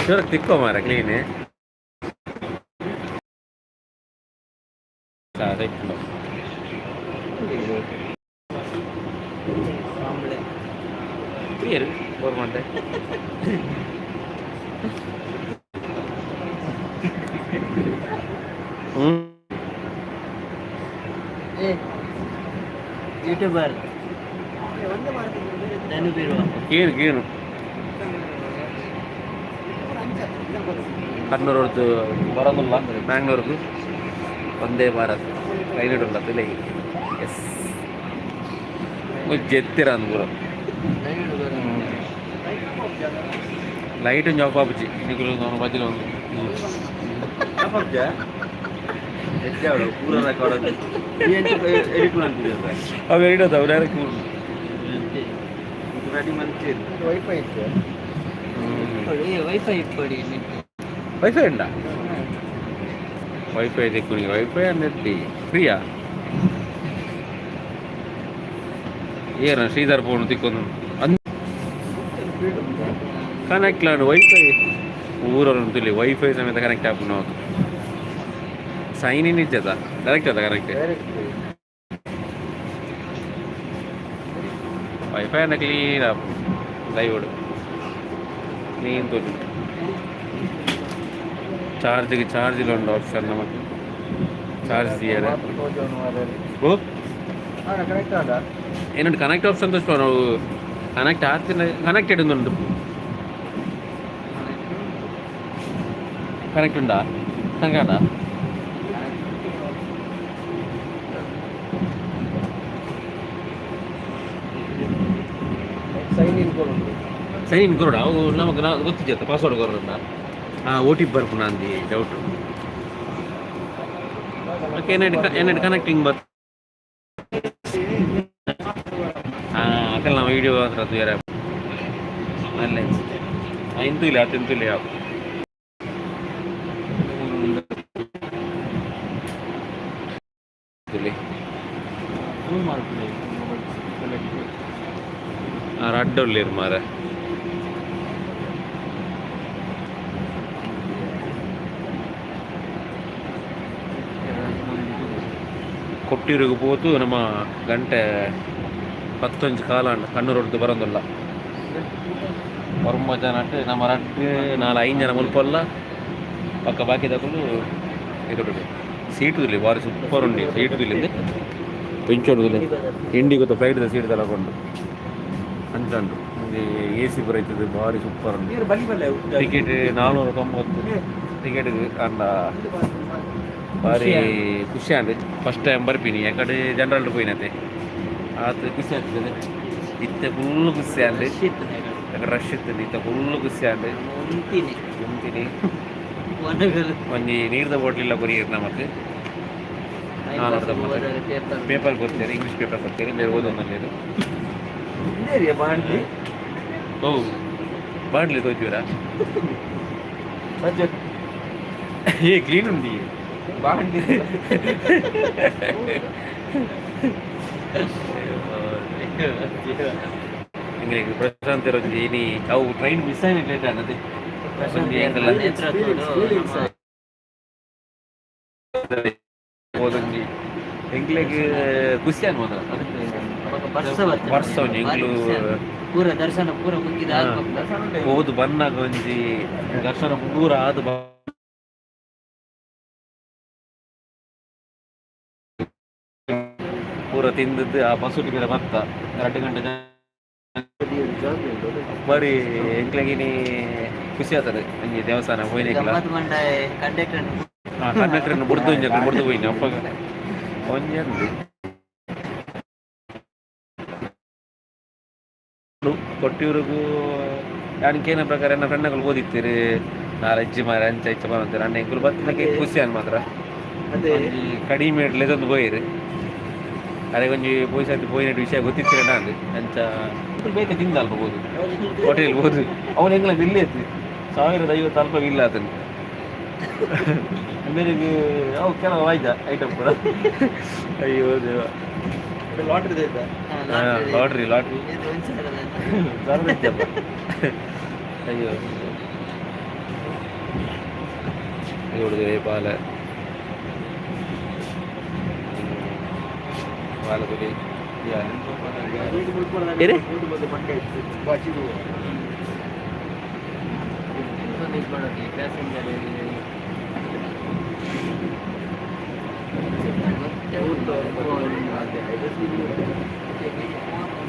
ಚೂರಕ್ಕೆ ತಿಕ್ಕೋ ಮಾರ clean government YouTuber ಕೀನು ಕಣ್ಣೂರದ್ದು ಬರೋದಿಲ್ಲ ಬ್ಯಾಂಗ್ಳೂರ್ಗೂ ಒಂದೇ ಭಾರತ್ ಐನೂರು ಇಲ್ಲ ಎಸ್ ಜೆತ್ತಿರ ಅಂದ್ಬಿಡು లైట్ జోపాపుచి నీకు మధ్యలో ఉంది అవి ఎడిట్ అవుతావు డైరెక్ట్ వైఫై ఉందా వైఫై దిక్కు వైఫై అనేది ఫ్రీయా ఏనా శ్రీధర్ ఫోన్ దిక్కుంది ಕನೆಕ್ಟ್ ಲಾಡು ವೈಫೈ ಊರವ್ರು ಅಂತಿಲ್ಲ ವೈಫೈ ಸಮೇತ ಕನೆಕ್ಟ್ ಆಗ್ಬೋದು ನಾವು ಸೈನ್ ಇನ್ ಇದ್ದದ ಡೈರೆಕ್ಟ್ ಅದ ಕನೆಕ್ಟ್ ವೈಫೈ ಅನ್ನ ಕ್ಲೀನ್ ಲೈವ್ ಕ್ಲೀನ್ ತೋಜು ಚಾರ್ಜಿಗೆ ಒಂದು ಆಪ್ಷನ್ ನಮಗೆ ಚಾರ್ಜ್ తీయాలి ಓ ಏನಂటే ಕನೆಕ್ಟ್ ಆಪ್ಷನ್ ತೋರಿಸ್ಕೊ ನಾವು ಕನೆಕ್ಟ್ ಆಗ್ತಿಲ್ಲ ಕನೆಕ್ಟೆಡ್ ಒಂದು ಕನೆಕ್ಟ್ ಉಂಟಾ ಕನೆಕ್ಟ್ ಸೈನ್ ಇನ್ ಕೊರೋಡ ಅವು ನಮಗೆ ಗೊತ್ತಿದ್ದ ಪಾಸ್ವರ್ಡ್ ಕೊರೋಡ ಓ ಟಿ ಪಿ ಬರ್ಪುನ ಅಂದಿ ಡೌಟ್ ಓಕೆ ಏನಾಯ್ತು ಕನೆಕ್ಟಿಂಗ್ ಬರ್ ಅಕಲ್ ನಾವು ವಿಡಿಯೋ ಹತ್ರ ಬೇರೆ ಅಲ್ಲೇ ಇಂತೂ ಇಲ್ಲ ಅತ್ಯಂತೂ ಇಲ್ಲ ಯಾವ ಅಡ್ಡೊಳ್ಳಿರು ಮಾರ ಕೊಟ್ಟಿರಿಗೆ ಪೋತು ನಮ್ಮ ಗಂಟೆ 11 ಕಾಲ ಕಣ್ಣೂರು ಹೊಡೆದು ಬರೋದಿಲ್ಲ ಹೊರಮ ಜನ అంటే ನಮ್ಮ ರಡ್ಡು 4-5 ಜನ ಮುಲ್ಪಲ್ಲ ಪಕ್ಕ ಬಾಕಿ ತಗೊಂಡು ಇದು ಸೀಟು ಇಲ್ಲಿ ಬಾರಿ ಸೂಪರ್ ಉಂಡಿ ಸೀಟು ಇಲ್ಲಿ ಪೆಂಚೋಡು ತಿಂಡಿ ಗೊತ್ತು ಫ್ಲೈಟ್ ಸೀಟ್ ತಗೊಂಡು ಅಂಚಂಡು ಎ ಸಿ ಬರೈತದೆ ಭಾರಿ ಸೂಪರ್ ಉಂಟು ಟಿಕೆಟ್ 490 ಟಿಕೆಟ್ ಅಂಡ ಭಾರಿ ಖುಷಿ ಅಂದೆ ಫಸ್ಟ್ ಟೈಮ್ ಬರ್ತೀನಿ ಯಾಕಡೆ ಜನರಲ್ పోయినతే ಅದು ಖುಷಿ ಆಗ್ತದೆ ಇತ್ತೆ ಫುಲ್ ಖುಷಿ ಅಂದೆ ಯಾಕಡೆ ರಶ್ ಇರ್ತದೆ ಇತ್ತೆ ಫುಲ್ ಖುಷಿ ಅಂದೆ ಉಂತೀನಿ ಒಂಜಿ ನೀರ್ದ ಬಾಟ್ಲಿಲ್ಲ ಕೊರಿಯರ್ ನಮಗೆ ಪೇಪರ್ ಕೊಡ್ತಾರೆ ಇಂಗ್ಲೀಷ್ ಪೇಪರ್ ಕೊಡ್ತಾರೆ ಬೇರೆ ಓದೋದು ಬಾಂಡ್ಲಿ ಓ ಬಾಂಡ್ಲಿ ತೋತೀರಾ ಏ ಕ್ಲೀನ್ ಉಂಡಿ ಬಾಂಡ್ಲಿ ఇంగ్లీష్ ప్రశాంత్ రోజు ఏని అవు ట్రైన్ మిస్ అయినట్లయితే అన్నది ಹೋದಂಗೆ ಎಂಗ್ಲಿಗೆ ಖುಷಿ ಅನ್ಬೋದ ವರ್ಷ ಎಂಗ್ಲು ಪೂರ ದರ್ಶನ ಪೂರ ಮುಗಿದ ಹೋದು ಬಂದಾಗ ಒಂಜಿ ದರ್ಶನ ಪೂರ ಆದ ಪೂರ ತಿಂದದ್ದು ಆ ಬಸ್ಸುಟಿಗೆ ಮತ್ತ 2 ಗಂಟೆ ಬರೀ ಎಂಕ್ಲಗಿನಿ ಖುಷಿ ಆಗ್ತದೆ ಹಂಗೆ ದೇವಸ್ಥಾನ ಹೋಯ್ನಿಲ್ಲ ಕಂಡಕ್ಟರ್ನ ಮುಡ್ದು ಹೋಯ್ನಿ ಅಪ್ಪಗ ಒಂಜಂದು ಕೊಟ್ಟಿವ್ರಿಗೂ ಯಾನಿಕೇನ ಪ್ರಕಾರ ನನ್ನ ಫ್ರೆಂಡ್ಗಳು ಓದಿತ್ತೀರಿ 4 ಮಾರ 5 ಮಾರ ಅಂತಾರೆ ಅಣ್ಣ ಎಂಕುಲು ಬತ್ತನಕ್ಕೆ ಖುಷಿ ಅನ್ ಮಾತ್ರ ಕಡಿಮೆ ಇದೊಂದು ಹೋಯ್ರಿ ಅದೇ ಒಂಜಿ ಪೊಯ್ಸತಿ ಪೋಯಿನಟ್ಟು ವಿಷಯ ಗೊತ್ತಿತ್ತು ನಾನು ಅಂಚ ಬೇಕ ತಿಂದಲ್ಬೋದು ಹೋಟೆಲ್ ಹೋದ್ರು ಅವನು ಹೆಂಗ್ಲ ಇಲ್ಲೇ ಇತ್ತು 1050 ಅಲ್ಪ ಇಲ್ಲ ಆತನು ಮೇರೆಗೆ ಅವು ಕೆಲವು ಆಯ್ತಾ ಐಟಮ್ ಕೂಡ ಅಯ್ಯೋ ದೇವ ಲಾಟ್ರಿ ಅಯ್ಯೋ ಇವ್ರದ್ದು ಪಾಲ ಪಾಲದಲ್ಲಿ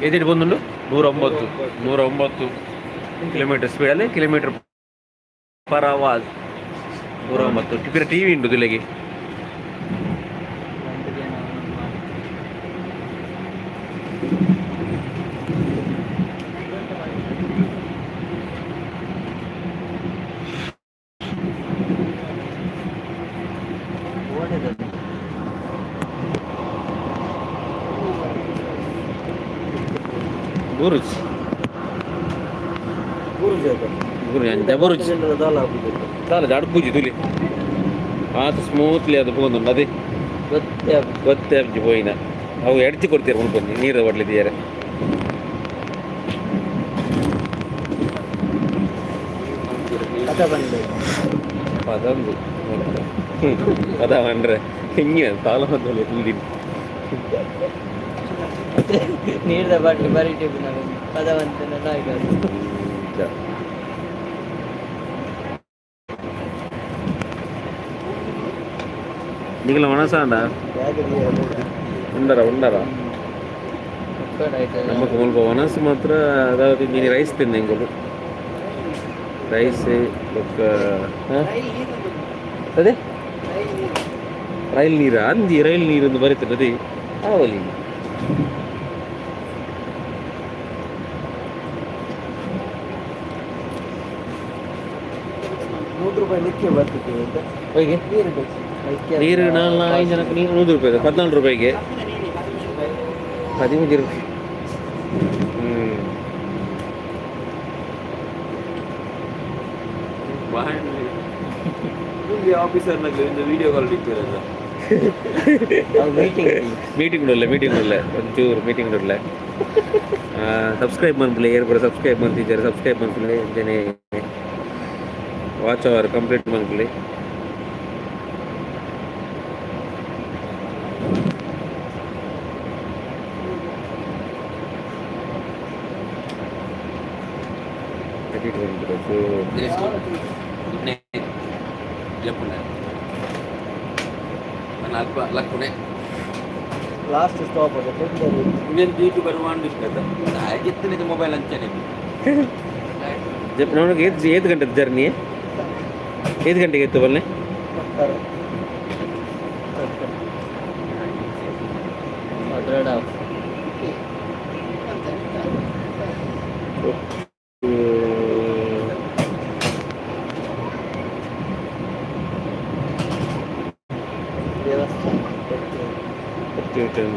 ಎದಿಟ್ಟು ಬಂದುಂಡು 109 ಕಿಲೋಮೀಟರ್ ಸ್ಪೀಡಲ್ಲಿ ಕಿಲೋಮೀಟರ್ ಪರ್ ಅವರ್ 109 ಟಿಪಿರ ಟಿ ವಿ ಉಂಟು ದಿಲೆಗೆ ಬುರುಜ್ ಅಡ್ಬುಜಿ ತುಲಿ ಆತ ಸ್ಮೂತ್ಲಿ ಅದು ಹೋಗುದು ಅದೇ ಗೊತ್ತೇ ಅಬ್ಜಿ ಪೋಯಿನ ಅವು ಎಡ್ಜಿ ಕೊಡ್ತೀರ ಮುನ್ಪೊಂದು ನೀರು ಹೊಡ್ಲಿದ್ದೀರ ಅದಂದು ಅದ ಅಂದ್ರೆ ಹಿಂಗೆ ತಾಲ ಮದ್ದಲೆ ಇಲ್ಲಿ ನೀರ್ದ ಬಾಟ್ಲಿ ಬರೀ ಪದವಂತ నీకు మనసాండా ఉండరా நமக்கு உங்களுக்கு மனசு மாத்திர அதாவது நீ ரைஸ் ತಿಂದೆ ಇಂಗೊಲು ರೈಸ್ ಅದೇ ರೈಲ್ ನೀರು ಅಂದಿ ರೈಲ್ ನೀರು ಒಂದು ಬರೀತದೆ ಅವಲಿ ₹100 ನಿತ್ಯ ಬರ್ತಿತ್ತು ಅಂತ ಹೋಗಿ ನೀರು 5 ಜನಕ್ಕೆ ನೀರು ₹100 ₹14 15 ರೂಪಾಯಿ ಆಫೀಸರ್ನಾಗಲಿ ಒಂದು ವಿಡಿಯೋ ಕಾಲ್ ಇಟ್ಟಿರೋದು ಮೀಟಿಂಗ್ ಇಲ್ಲ ಒಂಚೂರು ಮೀಟಿಂಗ್ ಇಲ್ಲ ಸಬ್ಸ್ಕ್ರೈಬ್ ಮಾಡ್ಬಿಡಿ ಏರ್ಪಡ ಸಬ್ಸ್ಕ್ರೈಬ್ ಮಾಡ್ತಿದ್ದಾರೆ ಸಬ್ಸ್ಕ್ರೈಬ್ ಮಾಡ್ಬಿಡಿ ಜನ ವಾಚ್ ಅವರ್ ಕಂಪ್ಲೀಟ್ ಮಾಡ್ಬಿಡಿ ಲಾಸ್ಟ್ ಸ್ಟಾಪ್ ಆಗುತ್ತೆ నేను దీటు బరువాండి కదా ఎత్తునది మొబైల్ అంచనే చెప్పు ನನಗೆ ಏದು ಗಂಟೆ ಜರ್ನಿ 5 ಗಂಟೆಗೆ ಎತ್ತು ಬಲ್ಲೆ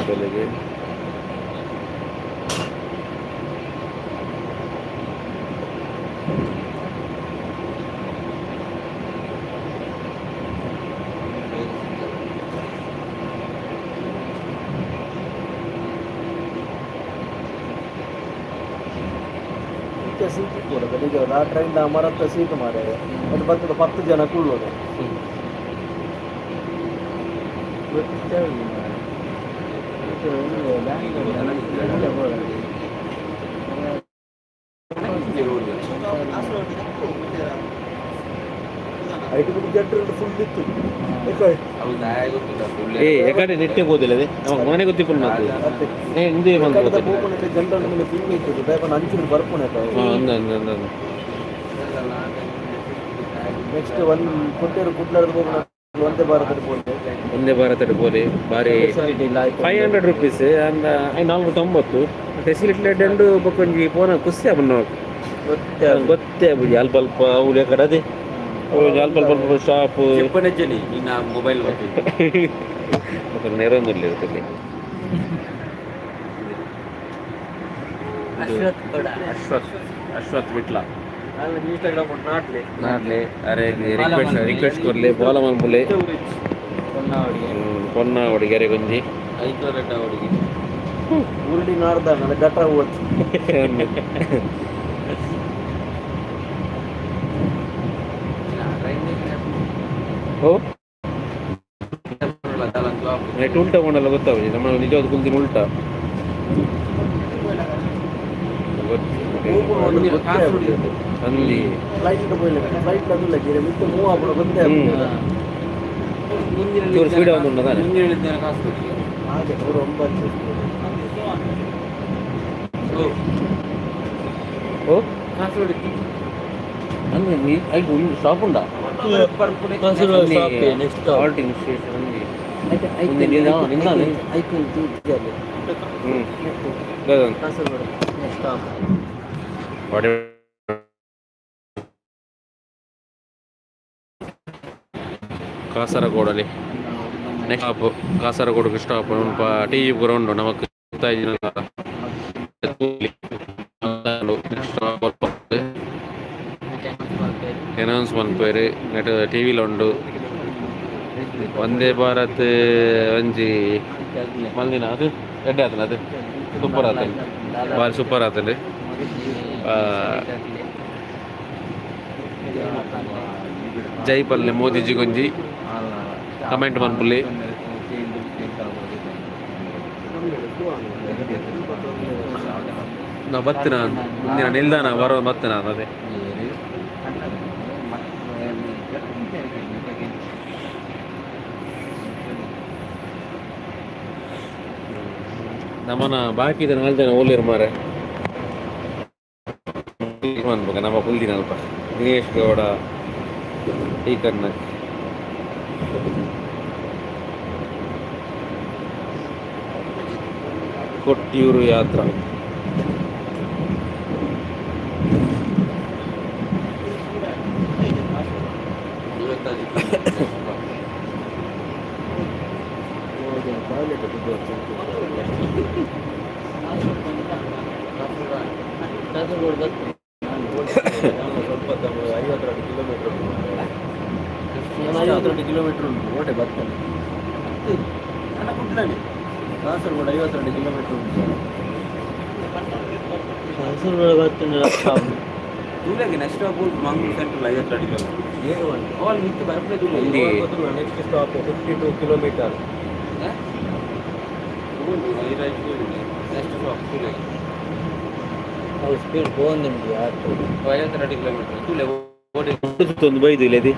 ಬೆಲೆಗೆ ಸೀಟ್ ಕೊಡೋದು ನಿಜ ಆ ಟ್ರೈನ್ ಮರತ್ತ ಸೀಟ್ ಮಾಡ್ಯಾರ ಅದು ಬರ್ತದೆ 10 ಜನ ಕೂಡೋದು ಎಕಡೆ ನೆಟ್ಟೆ ಹೋದಿಲ್ಲ ಅದೇ ನಮಗೆ ಮನೆ ಗೊತ್ತಿಲ್ಲ ಹಿಂದೆ ಅಂಚಿನ ಬರ್ಪುಣೆ ನೆಕ್ಸ್ಟ್ ಒಂದು ಕೊಟ್ಟೇರು ಕುಟ್ಲಾರ್ದು ಹೋಗೋಣ ಒಂದೇ ಭಾರತದ ಬೋಲಿ ಬಾರಿ ₹500 ಅಂದ 490 ಫೆಸಿಲಿಟಿ ಲೆಡ್ ಬೊಕ್ಕೊಂಜಿ ಪೋನ ಖುಷಿ ಅಬ್ಬ ಗೊತ್ತೇ ಬುಜಿ ಅಲ್ಪ ಅಲ್ಪ ಅವಳು ಕಡೆ ಅದೇ ಅಲ್ಪ ಅಲ್ಪ ಸ್ಟಾಪ್ చెప్పనచ్చని నా మొబైల్ ఒక నెరొందుల్లి ఇరుతుంది ಅಶ್ವಥ್ ಬಿಟ್ಲ ಇನ್ಸ್ಟಾಗ್ರಾಮ್ ನಾಟ್ಲೆ ಅರೆ ರಿಕ್ವೆಸ್ಟ್ ಕೊರ್ಲೆ ಬೋಲ ಮನ್ಪುಲೆ ಪೊನ್ನ ಹುಡುಗಿಯರೆ ಗೊಂಜಿ ಐಕ್ಲರೆಡ್ಡ ಹುಡುಗಿ ಉರುಡಿ ನಾಡ್ದ ನನ್ನ ಘಟ ಓದ್ತು ಓ ನೆಟ್ ಉಲ್ಟಾ ಮಾಡಲ್ಲ ಗೊತ್ತಾಗ ನಮ್ಮ ನಿಜವಾದ ಕುಲ್ದಿನ ಉಲ್ಟಾ ಅಂದಿ ಚೂರು ಸ್ಪೀಡ್ ಒಂದು ಉಂಟದಾನೆ ಓ ಅಂದ್ರೆ ನೀ ಐದು ಸ್ಟಾಪ್ ಉಂಟಾ ಹಾಲ್ಟಿಂಗ್ ಸ್ಟೇಷನ್ കാസർഗോഡല്ലേ next stop Kasaragod stop T V പൂരം ഉണ്ടോ നമുക്ക് ಅನೌನ್ಸ್ಮೆಂಟ್ ಪೇರು ನೆಟ್ ಟಿ ವಿಲುಂಡು ವಂದೇ ಭಾರತ್ ಒಂಜಿ ಮಲ್ದಿನ ಅದು ಎಡ್ಡೆ ಆತನ ಅದು ಸೂಪರ್ ಆತನ ಭಾರಿ ಸೂಪರ್ ಆತಂಡೆ ಜೈ ಪಲ್ಲೆ ಮೋದಿಜಿ ಗೊಂಜಿ ಕಮೆಂಟ್ ಮನ್ಪುಲ್ಲಿ ನಾ ಬತ್ತಿನ ಮುಂದಿನ ನಿಲ್ದಾಣ ಬರೋ ಬತ್ತಿನ ಅದೇ ನಮ್ಮನ ಬಾಕಿ ಇದೆ 4 ಜನ ಓಲಿರು ಮಾರೆ ಅನ್ಬೇಕ ನಮ್ಮ ಪುಲ್ದಿನ ಅಲ್ಪ ದಿನೇಶ್ ಗೌಡ ಈ ಕರ್ನ ಕೊಟ್ಟಿಯೂರು ಯಾತ್ರಾ ಕಿಲೋಮೀಟರ್ ಉಂಟು ಓಟೆ ಬರ್ತಾನೆ ಕಾಸರಗೋಡು 52 ಕಿಲೋಮೀಟರ್ ಉಂಟು ಕಾಸರಗೋಡು ಬರ್ತಾನೆ ದೂರಾಗಿ next stop Mangaluru central 52 kilometre ಆಲ್ ಮಿಕ್ಕಿ ಬರಪೇ ದೂರ next stop 52 kilometre next stop ದೂರಾಗಿ ಅವ್ರು ಸ್ಪೀಡ್ ಹೋಗುന്നുണ്ട് ಯಾರು 52 ಕಿಲೋಮೀಟರ್ ದೂರ ಓಡಿ ಒಂದು ಬೈದು ಇಲ್ಲದಿ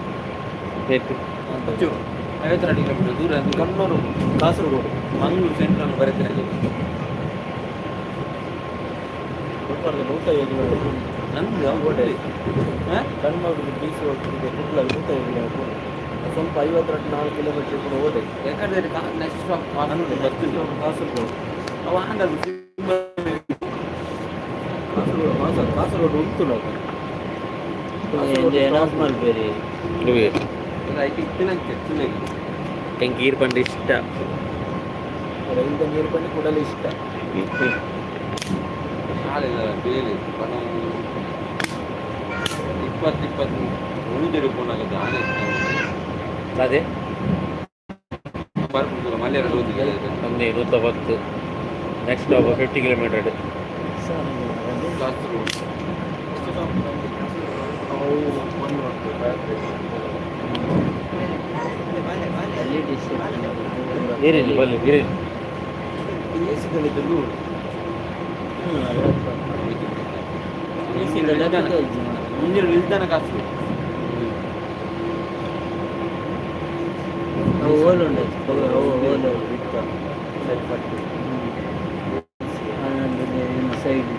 ಹೇಗೆ 52 ಕಿಲೋಮೀಟರ್ ದೂರ ಕಣ್ಣೂರು ಕಾಸರಗೋಡು ಮಂಗಳೂರು ಸೆಂಟ್ರಲ್ ಬರೀತಾರೆ ನಂದು ಓಟೆ ಕಣ್ಣೂರು ಬೀಚ್ ಹೋಗ್ತಿದ್ದೆ ಕುಟ್ಲಲ್ಲಿ 105 ಸ್ವಲ್ಪ 54 ಕಿಲೋಮೀಟರ್ ಕೂಡ ಓಟೆ ಯಾಕಂದ್ರೆ ನೆಕ್ಸ್ಟ್ ಸ್ಟಾಪ್ ಬರ್ತಿದ್ದೆ ಕಾಸರಗೋಡು ಅವ ಹಂಗದು ಕಾಸರಗೋಡು ಉಂಟು ನಾವು ಅನೌನ್ಸ್ಮೆಂಟ್ ಬೇರೆ ನೀರು ಪಂಡ ಇಷ್ಟ ನೀರು ಪಂಡಿ ಕೂಡಲೇ ಇಷ್ಟ ಬೇರೆ 20 ಉಳಿದಿರು ಫೋನಾಗದು ಆನೆ ಅದೇ ಬರ್ಬೋದು ಮಲ್ಯಾರ ರೋದಿಗೆ ನಮ್ಮದೇ 110 ನೆಕ್ಸ್ಟ್ 50 ಕಿಲೋಮೀಟರ್ ಕಾಸರಗೋಡು ಏನಿಲ್ಲ ಬಲ್ಲಿ ಮುಂದಿನ ನಿಲ್ದಾಣ ಕಾಸು ಸೈಡ್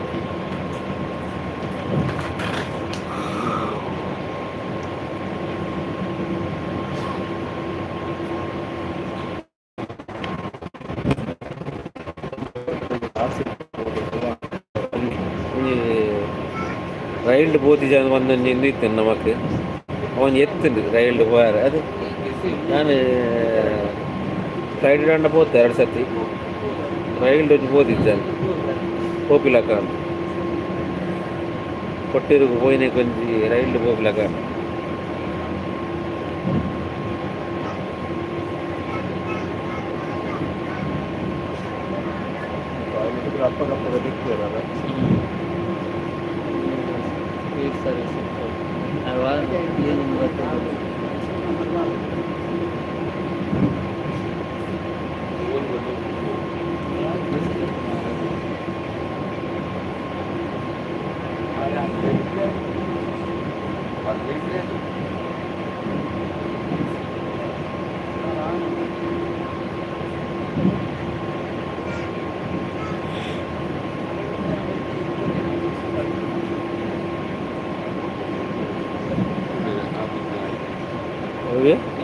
ರೈಲ್ಡ್ ಬೋತಿ ಜನ ಒಂದೊಂದು ಇತ್ತು ನಮಕ್ ಅವನು ಎತ್ತುಂಡು ರೈಲ್ಡ್ ಹೋಯಾರ ಅದು ನಾನು ಫ್ಲೈಟ್ ದಂಡ ಹೋಗ್ತೆ 2 ಸತಿ ರೈಲ್ಡ್ ಒಂದು ಹೋದಿದ್ದೆ ಕೋಪಿಲಕ ಅಂತ ಕೊಟ್ಟಿರು ಹೋಯ್ನೆ ಕೊಂಚಿ ರೈಲ್ಡ್ ಕೋಪಿಲಕ ಅಪ್ಪಗಪ್ಪಗ ದಿಕ್ಕಿರಲ್ಲ ಸರ್ವಿಸ್ ಏನು Okay.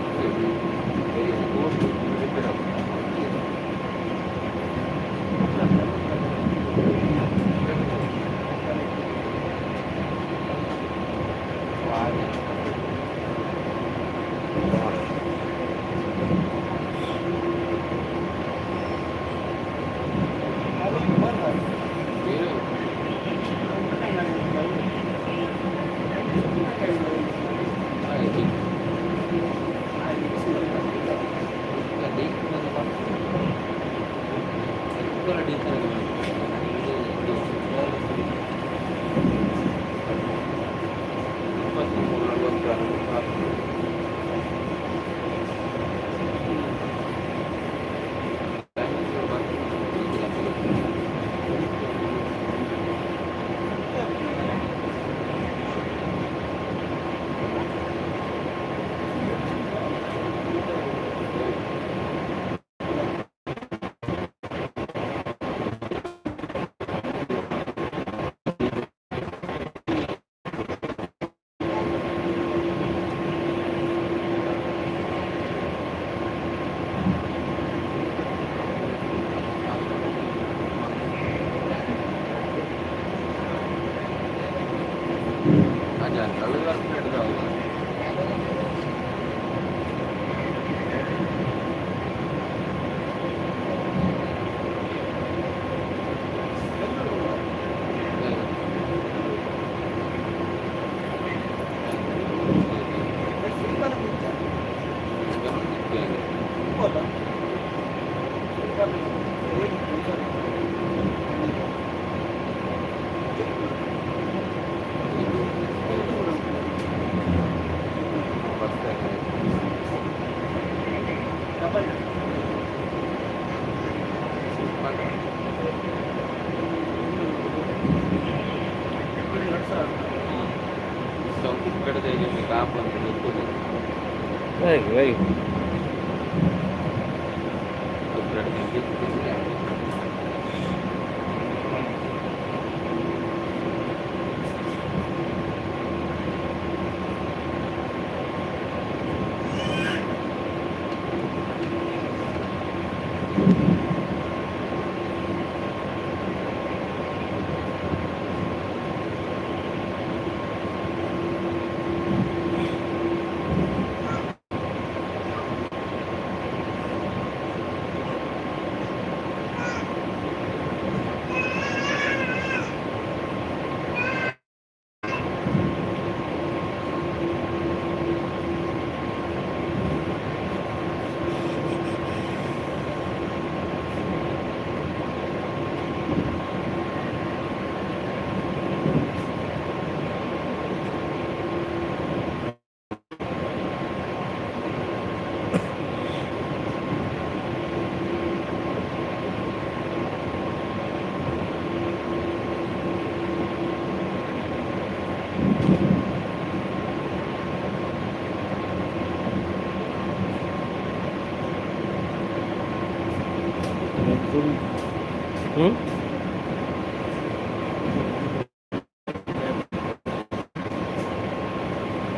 Very good.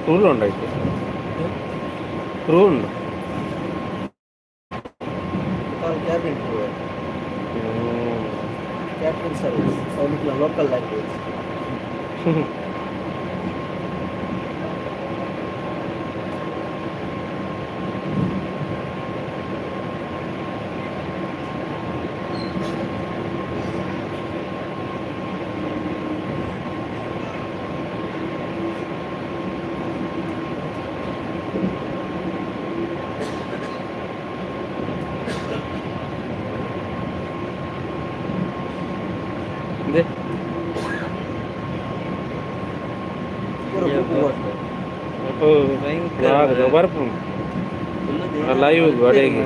Rule on right. Rule. Cabin tour. Captain service. So local language. Berapa? Live गड़ेगी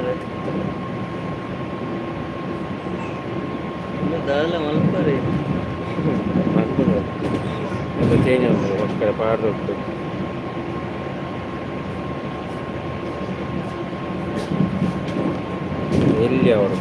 दादा मलपर चेंज अక్కడ पाड़ ಎಲ್ಲಿ ಅವರು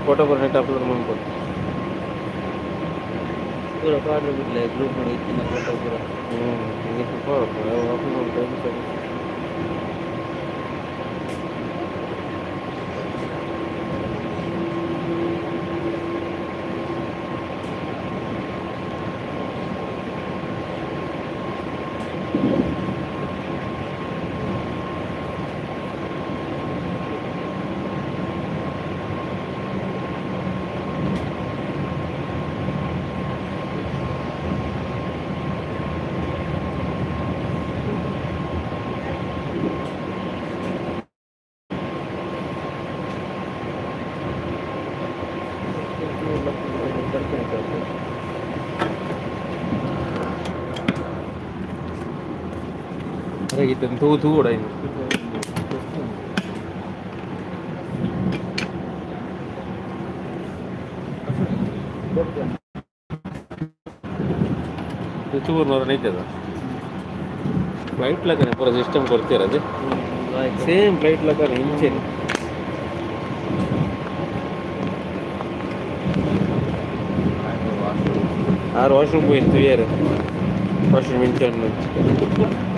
फोटो पर नेट अपलोड मन को पूरा कार्ड बिटले ग्रुप में इतना फोटो पूरा ये तो अपलोड कर सकते अरे कितने तू तू उड़ाई तू और नहीं था फ्लाइट लगा ना पूरा सिस्टम करते रहते सेम फ्लाइट लगा नहीं नीचे आर वॉशरूम को इंतु यार वॉशरूम इंचन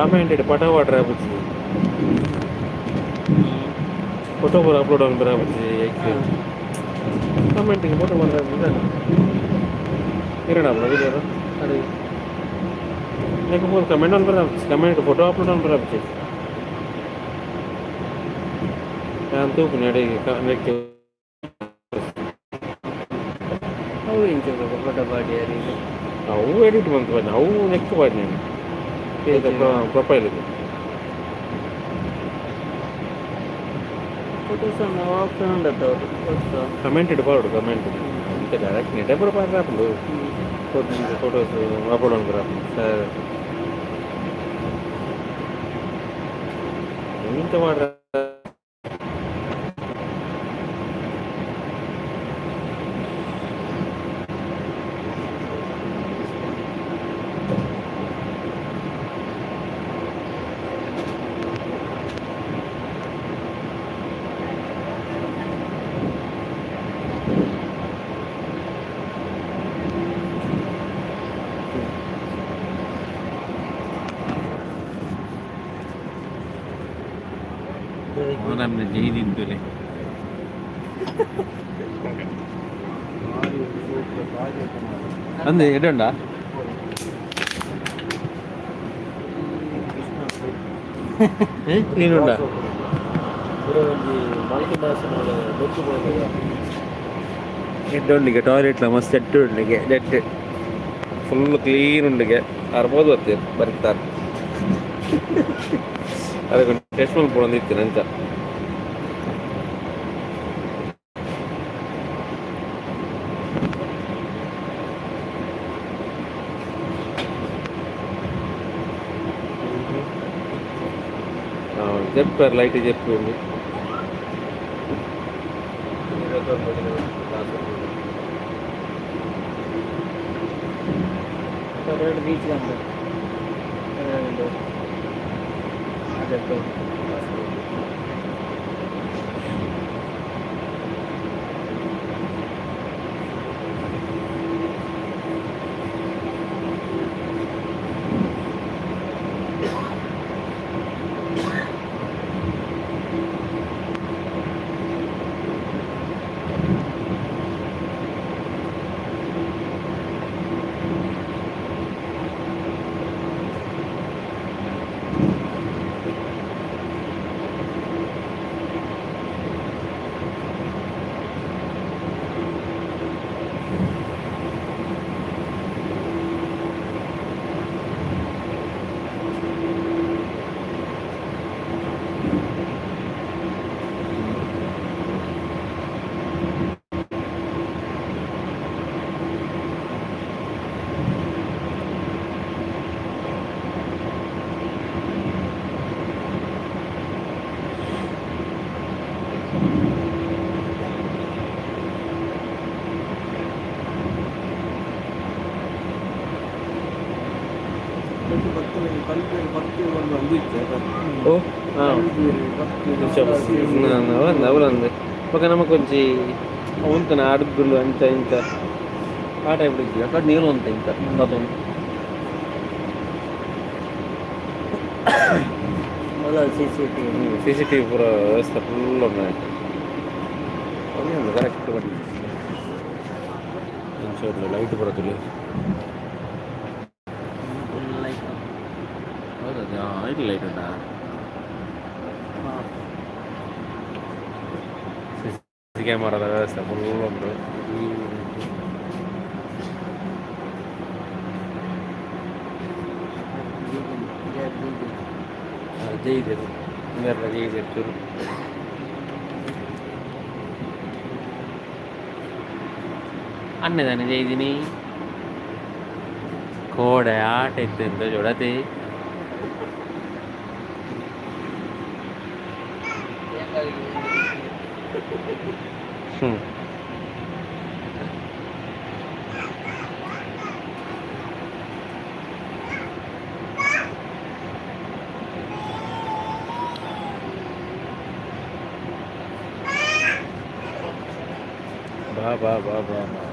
आमेंटेड पटा वाटर है कुछ फोटो पर अपलोड ऑन करा कुछ एक कमेंटिंग फोटो बन रहा है किरण आप लगे जरा अरे मैं को कमेंट ऑन करा कमेंट फोटो अपलोड ऑन करा कुछ ഞാൻ തൂക്കുനേടെ കണക്ട് ಅವು ಇಂಚು ಫೋಟೋ ಬಾಡಿ ಯಾರಿಗೆ ಅವು ಎಡಿಟ್ ಬಂತು ಬನ್ನಿ ಅವು ನೆಕ್ಸ್ಟ್ ಬಾಡಿ ನಾನು ಪ್ರೊಫೈಲ್ ಇದೆ ಫೋಟೋಸ್ ನಾವು ಆಪ್ಷನ್ ఉండదు ಕಮೆಂಟ್ ಇಡಬಾರ್ದು ಕಮೆಂಟ್ ಅಂತ ಡೈರೆಕ್ಟ್ ನೆಟ್ ಎಬ್ಬರು ಪಾರಾಪಲು ಫೋಟೋಸ್ ಅಪ್ಲೋಡ್ ಅನ್ಕರ ಸರ್ ಎಂತ ಮಾಡ್ರ हमने यही दिन तो ले अंदे एडंडा ಕ್ಲೀನ್ ಉಂಡ ಒಂದು ಮಲ್ಟಿ ನ್ಯಾಷನಲ್ ಗೊತ್ತು ಹೋಗಿದೆ ಎಡ್ಡುಂಡಿಗೆ ಟಾಯ್ಲೆಟ್ಲ ಮಸ್ತ್ ಎಟ್ಟು ಉಂಡಿಗೆ ನೆಟ್ ಫುಲ್ ಕ್ಲೀನ್ ಉಂಡಿಗೆ ಅರ್ಬೋದು ಬರ್ತೀರಿ ಬರ್ತಾರೆ ಅದಕ್ಕೆ ಟೆಸ್ಟ್ ಮಾಡ್ಕೊಂಡು ನಂಚ చెప్పారు లైట్ చెప్పింది బీచ్ అదే నవ్వులంది ఒక నమ్మకం కొంచెం అవుతుంది అడుగులు అంత ఇంత ఆ టైప్లో ఇచ్చి అక్కడ నీళ్ళు ఉంటాయి ఇంకా మొత్తం సీసీటీవీ పూరా వ్యవస్థ ఫుల్ ఉన్నాయి కరెక్ట్ పడి లైట్ పడతలే ಐದು ಲೈಟ್ ಉಂಟಾ ಸಿ ಕ್ಯಾಮರಾದ ವ್ಯವಸ್ಥೆ ಫುಲ್ ಉಂಟು ಜೈ ಇದೆ ಜೈ ಇದೆ ಚೂರು ಅನ್ನದಾನೆ ಜೈ ಇದೀನಿ ಕೋಡೆ ಆಟ ಇತ್ತು ಅಂತ ಜೋಡತೆ ಬಾ ಬಾ ಬಾ ಬಾ ಬಾ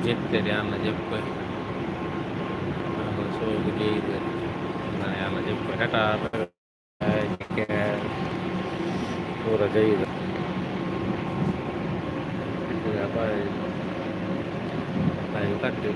చెప్తాడు అన్న చెప్పు సోకు చేయదు అన్న చెప్పు కటా కూర చేయదు కట్టు